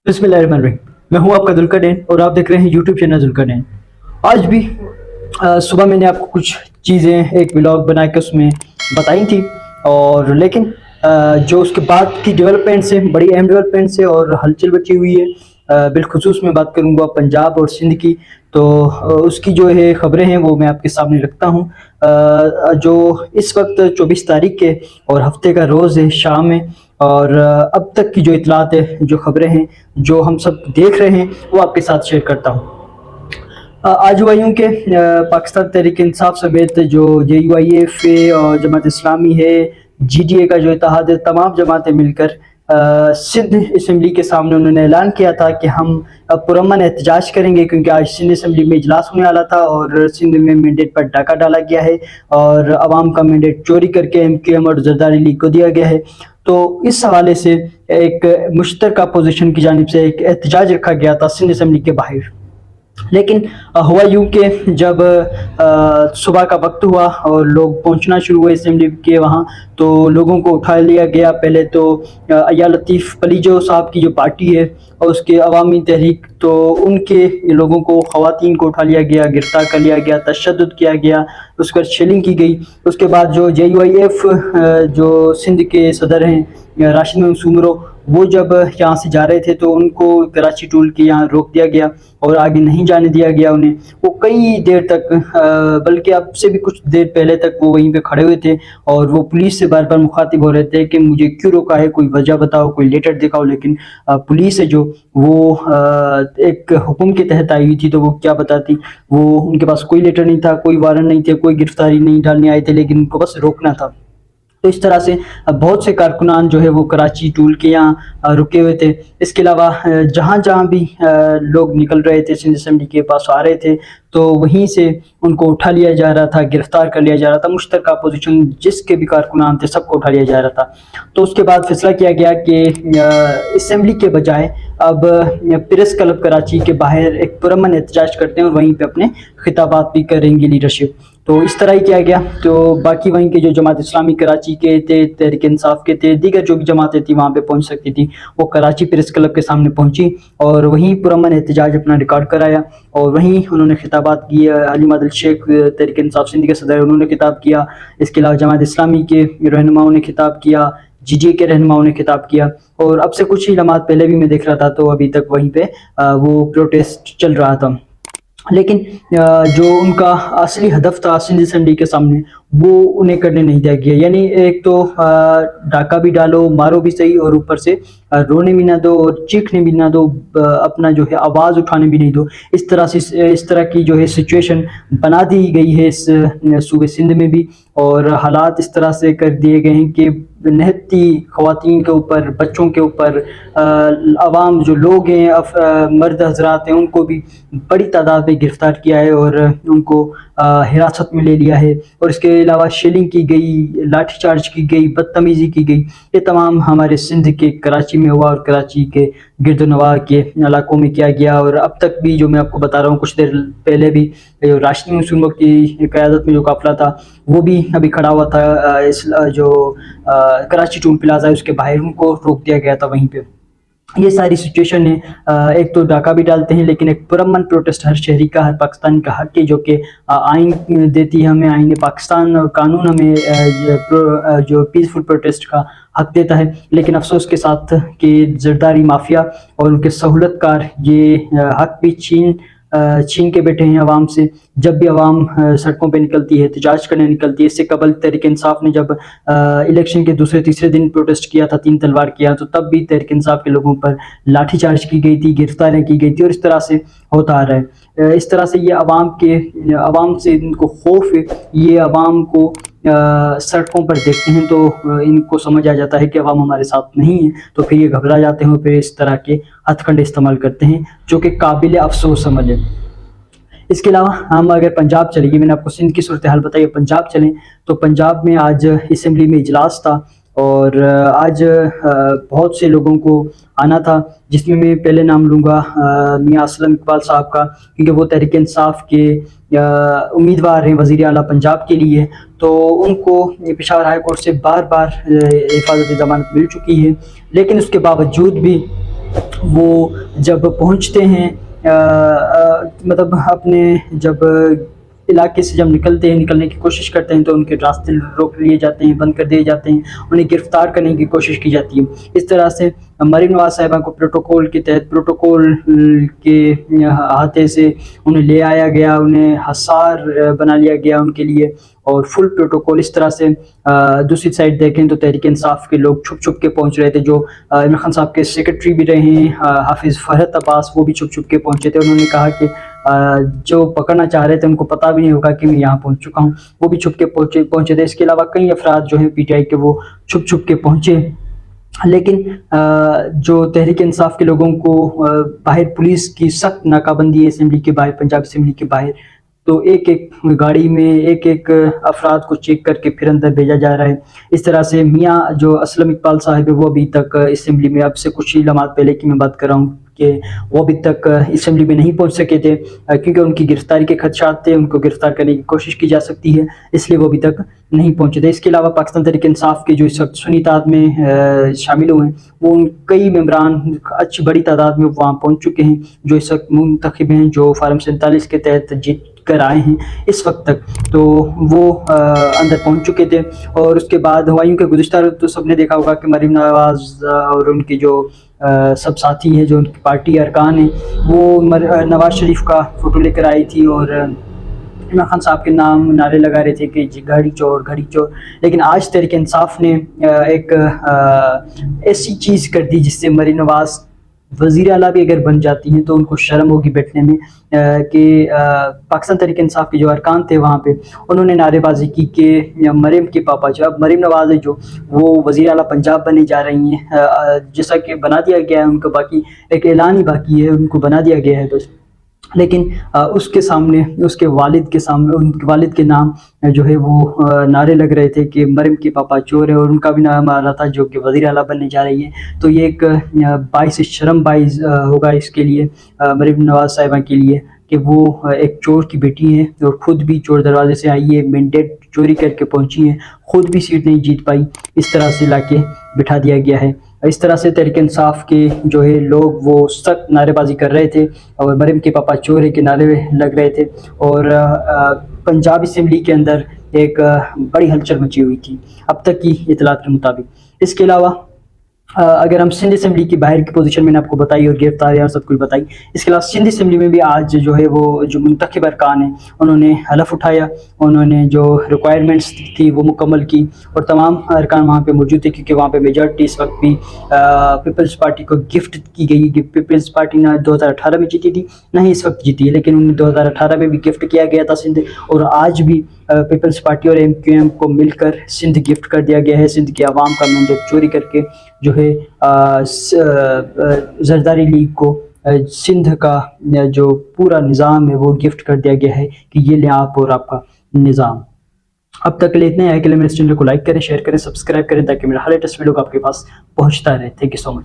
बिस्मिल्लाहिर्रहमानिर्रहीम। मैं हूं आपका जुल्करनैन और आप देख रहे हैं यूट्यूब चैनल जुल्करनैन। आज भी सुबह मैंने आपको कुछ चीज़ें एक व्लॉग बना के उसमें बताई थी, और लेकिन जो उसके बाद की डेवलपमेंट्स हैं, बड़ी अहम डेवलपमेंट्स है और हलचल बची हुई है। बिलखुसूस मैं बात करूंगा पंजाब और सिंध की। तो उसकी जो है ख़बरें हैं वो मैं आपके सामने रखता हूं। जो इस वक्त 24 तारीख के और हफ्ते का रोज़ है, शाम है, और अब तक की जो इतलात है, जो ख़बरें हैं, जो हम सब देख रहे हैं, वो आपके साथ शेयर करता हूँ। आरजेयू के पाकिस्तान तहरीक इंसाफ समेत जो JUIF है और जमात इस्लामी है, GDA का जो इत्तेहाद है, तमाम जमातें मिलकर सिंध असम्बली के सामने उन्होंने ऐलान किया था कि हम अब पुरअमन एहतजाज करेंगे, क्योंकि आज सिंध असम्बली में इजलास होने वाला था और सिंध में मैंडेट पर डाका डाला गया है और अवाम का मैंडेट चोरी करके MQM और ज़रदारी लीग को दिया गया है। तो इस हवाले से एक मुश्तरका पोजीशन की जानिब से एक एहतजाज रखा गया था सिंध असम्बली के बाहर। लेकिन हुआ यूं कि जब सुबह का वक्त हुआ और लोग पहुंचना शुरू हुए असम्बली के वहाँ, तो लोगों को उठा लिया गया। पहले तो या लतीफ़ पलीजो साहब की जो पार्टी है और उसके अवामी तहरीक, तो उनके लोगों को, ख़वातीन को उठा लिया गया, गिरफ्तार कर लिया गया, तशद्दुद किया गया, उस पर शेलिंग की गई। उसके बाद जो JUIF जो सिंध के सदर हैं राशिद मंसूरो, वो जब यहाँ से जा रहे थे तो उनको कराची टूल के यहाँ रोक दिया गया और आगे नहीं जाने दिया गया उन्हें। वो कई देर तक, बल्कि अब से भी कुछ देर पहले तक वो वहीं पे खड़े हुए थे और वो पुलिस से बार बार मुखातिब हो रहे थे कि मुझे क्यों रोका है, कोई वजह बताओ, कोई लेटर दिखाओ। लेकिन पुलिस है जो वो एक हुक्म के तहत आई हुई थी, तो वो क्या बताती, वो उनके पास कोई लेटर नहीं था, कोई वारंट नहीं थे, कोई गिरफ्तारी नहीं डालने आए थे, लेकिन उनको बस रोकना था। तो इस तरह से बहुत से कारकुनान जो है वो कराची टूल के यहाँ रुके हुए थे। इसके अलावा जहाँ जहाँ भी लोग निकल रहे थे, सिंध असम्बली के पास आ रहे थे, तो वहीं से उनको उठा लिया जा रहा था, गिरफ्तार कर लिया जा रहा था। मुश्तरका अपोजिशन जिसके भी कारकुनान थे सबको उठा लिया जा रहा था। तो उसके बाद फैसला किया गया कि असम्बली के बजाय अब प्रेस क्लब कराची के बाहर एक पुरअमन एहतजाज करते हैं और वहीं पे अपने खिताबात भी करेंगे लीडरशिप। तो इस तरह ही किया गया। तो बाकी वहीं के जो जमात इस्लामी कराची के थे, तहरीक इंसाफ के थे, दीगर जो भी जमातें थी वहाँ पे पहुँच सकती थी, वो कराची प्रेस क्लब के सामने पहुँची और वहीं पुरअमन एहतजाज अपना रिकॉर्ड कराया और वहीं उन्होंने खिताबात किए। अली मादिल शेख तहरीक इंसाफ सिंध के सदर, उन्होंने खिताब किया। इसके अलावा जमात इस्लामी के रहनुमाओं ने खिताब किया, GDA के रहनुमाओं ने खिताब किया, और अब से कुछ ही लम्हात पहले भी मैं देख रहा था तो अभी तक वहीं पे वो प्रोटेस्ट चल रहा था। लेकिन जो उनका असली हदफ था सिंध असम्बली के सामने, वो उन्हें करने नहीं दिया गया। यानी एक तो डाका भी डालो, मारो भी सही, और ऊपर से रोने भी ना दो और चीखने भी ना दो, अपना जो है आवाज़ उठाने भी नहीं दो। इस तरह से इस तरह की जो है सिचुएशन बना दी गई है इस सूबे सिंध में भी, और हालात इस तरह से कर दिए गए हैं कि निहत्ती ख़वातीन के ऊपर, बच्चों के ऊपर, अवाम जो लोग हैं, मर्द हजरात हैं, उनको भी बड़ी तादाद में गिरफ़्तार किया है और उनको हिरासत में ले लिया है। और इसके अलावा शेलिंग की गई, लाठी चार्ज की गई, बदतमीज़ी की गई। ये तमाम हमारे सिंध के कराची में हुआ और कराची के गिरदोनवा के इलाकों में किया गया। और अब तक भी जो मैं आपको बता रहा हूँ, कुछ देर पहले भी राशिद मंसूरो की क़यादत में जो काफ़िला था वो भी अभी खड़ा हुआ था। इस जो कराची टूल प्लाजा है उसके बाहर, उनको रोक दिया गया था वहीं पे। ये सारी सिचुएशन है। एक तो डाका भी डालते हैं, लेकिन एक पुरअमन प्रोटेस्ट हर शहरी का, हर पाकिस्तानी का हक है, जो कि आइन देती है हमें, आइन पाकिस्तान और कानून हमें जो पीसफुल प्रोटेस्ट का हक देता है। लेकिन अफसोस के साथ कि जरदारी माफिया और उनके सहूलतकार ये हक भी छीन के बैठे हैं अवाम से। जब भी अवाम सड़कों पे निकलती है, एहतजाज करने निकलती है, इससे कबल तहरीक इंसाफ ने जब इलेक्शन के दूसरे तीसरे दिन प्रोटेस्ट किया था, 3 तलवार किया, तो तब भी तहरीक इंसाफ के लोगों पर लाठीचार्ज की गई थी, गिरफ्तारियाँ की गई थी, और इस तरह से होता आ रहा है। इस तरह से ये अवाम से इनको खौफ है। ये अवाम को सड़कों पर देखते हैं तो इनको समझ आ जाता है कि अवाम हमारे साथ नहीं है, तो फिर ये घबरा जाते हैं, फिर इस तरह के हथकंडे इस्तेमाल करते हैं, जो कि काबिल अफसोस अमल है। इसके अलावा हम अगर पंजाब चलेंगे, मैंने आपको सिंध की सूरत हाल बताई, पंजाब चलें तो पंजाब में आज असम्बली में इजलास था और आज बहुत से लोगों को आना था, जिसमें मैं पहले नाम लूँगा मियाँ असलम इकबाल साहब का, क्योंकि वो तहरीक इंसाफ के उम्मीदवार हैं वज़ीर आला पंजाब के लिए। तो उनको पेशावर हाई कोर्ट से बार बार हिफाजत ज़मानत मिल चुकी है, लेकिन उसके बावजूद भी وہ جب پہنچتے ہیں مطلب اپنے جب علاقے سے جب نکلتے ہیں، نکلنے کی کوشش کرتے ہیں، تو ان کے راستے روک لیے جاتے ہیں، بند کر دیے جاتے ہیں، انہیں گرفتار کرنے کی کوشش کی جاتی ہے۔ اس طرح سے مریم نواز صاحبہ کو پروٹوکول کے تحت، پروٹوکول کے احاطے سے انہیں لے آیا گیا، انہیں حصار بنا لیا گیا ان کے لیے، اور فل پروٹوکول۔ اس طرح سے دوسری سائڈ دیکھیں تو تحریک انصاف کے لوگ چھپ چھپ کے پہنچ رہے تھے، جو عمران خان صاحب کے سیکرٹری بھی رہے ہیں حافظ فرحت عباس، وہ بھی چھپ چھپ کے پہنچے تھے۔ انہوں نے کہا کہ جو پکڑنا چاہ رہے تھے ان کو پتہ بھی نہیں ہوگا کہ میں یہاں پہنچ چکا ہوں، وہ بھی چھپ کے پہنچے تھے۔ اس کے علاوہ کئی افراد جو ہیں پی ٹی آئی کے، وہ چھپ چھپ کے پہنچے، لیکن جو تحریک انصاف کے لوگوں کو باہر پولیس کی سخت ناکہ بندی ہے اسمبلی کے باہر، پنجاب اسمبلی کے باہر، تو ایک ایک گاڑی میں ایک ایک افراد کو چیک کر کے پھر اندر بھیجا جا رہا ہے۔ اس طرح سے میاں جو اسلم اقبال صاحب ہے، وہ ابھی تک اسمبلی میں، اب سے کچھ ہی لمحات پہلے کی میں بات کر رہا ہوں کہ وہ ابھی تک اسمبلی میں نہیں پہنچ سکے تھے، کیونکہ ان کی گرفتاری کے خدشات تھے، ان کو گرفتار کرنے کی کوشش کی جا سکتی ہے، اس لیے وہ ابھی تک نہیں پہنچے تھے۔ اس کے علاوہ پاکستان تحریک انصاف کے جو اس وقت سنی تعداد میں شامل ہوئے ہیں، وہ کئی ممبران اچھی بڑی تعداد میں وہاں پہنچ چکے ہیں، جو اس وقت منتخب ہیں، جو فارم 47 کے تحت جیت کر آئے ہیں اس وقت تک، تو وہ اندر پہنچ چکے تھے۔ اور اس کے بعد ہمایوں کے گزشتہ تو سب نے دیکھا ہوگا کہ مریم نواز اور ان کے جو سب ساتھی ہیں، جو ان کی پارٹی ارکان ہیں، وہ نواز شریف کا فوٹو لے کر آئی تھی اور عمران خان صاحب کے نام نعرے لگا رہے تھے کہ جی گھڑی چور گھڑی چور۔ لیکن آج تحریک انصاف نے ایک ایسی چیز کر دی جس سے مریم نواز وزیر اعلیٰ بھی اگر بن جاتی ہیں تو ان کو شرم ہوگی بیٹھنے میں، کہ پاکستان تحریک انصاف کے جو ارکان تھے وہاں پہ، انہوں نے نعرے بازی کی کہ مریم کے پاپا جو اب مریم نواز ہے، جو وہ وزیر اعلیٰ پنجاب بننے جا رہی ہیں، جیسا کہ بنا دیا گیا ہے ان کو، باقی ایک اعلان ہی باقی ہے، ان کو بنا دیا گیا ہے بس۔ لیکن اس کے سامنے، اس کے والد کے سامنے، ان کے والد کے نام جو ہے وہ نعرے لگ رہے تھے کہ مریم کے پاپا چور ہے، اور ان کا بھی نام آ رہا تھا جو کہ وزیر اعلیٰ بننے جا رہی ہے۔ تو یہ ایک باعث شرم باعث ہوگا اس کے لیے، مریم نواز صاحبہ کے لیے، کہ وہ ایک چور کی بیٹی ہے اور خود بھی چور دروازے سے آئی ہے، مینڈیٹ چوری کر کے پہنچی ہے، خود بھی سیٹ نہیں جیت پائی، اس طرح سے لا کے بٹھا دیا گیا ہے۔ اس طرح سے تحریک انصاف کے جو ہے لوگ وہ سخت نعرے بازی کر رہے تھے، اور مریم کے پاپا چور ہے کے نعرے لگ رہے تھے، اور پنجاب اسمبلی کے اندر ایک بڑی ہلچل مچی ہوئی تھی اب تک کی اطلاعات کے مطابق۔ اس کے علاوہ اگر ہم سندھ اسمبلی کی باہر کی پوزیشن میں نے آپ کو بتائی اور گرفتاریاں اور سب کچھ بتائی، اس کے علاوہ سندھ اسمبلی میں بھی آج جو ہے وہ جو منتخب ارکان ہیں انہوں نے حلف اٹھایا، انہوں نے جو ریکوائرمنٹس تھی وہ مکمل کی، اور تمام ارکان وہاں پہ موجود تھے، کیونکہ وہاں پہ میجورٹی اس وقت بھی پیپلز پارٹی کو گفٹ کی گئی کہ پیپلز پارٹی نہ 2018 میں جیتی تھی نہ ہی اس وقت جیتی ہے، لیکن انہیں 2018 میں بھی گفٹ کیا گیا تھا سندھ، اور آج بھی پیپلز پارٹی اور ایم کو مل کر سندھ گفٹ کر دیا گیا ہے۔ سندھ کی عوام کا مینڈیٹ چوری کر کے جو ہے زرداری لیگ کو سندھ کا جو پورا نظام ہے وہ گفٹ کر دیا گیا ہے کہ یہ لیں آپ اور آپ کا نظام۔ اب تک کے لیے اتنے ہیں، کہ میرے چینل کو لائک کریں، شیئر کریں، سبسکرائب کریں، تاکہ میرا ہر لیٹسٹ ویڈیو آپ کے پاس پہنچتا رہے۔ Thank you so much.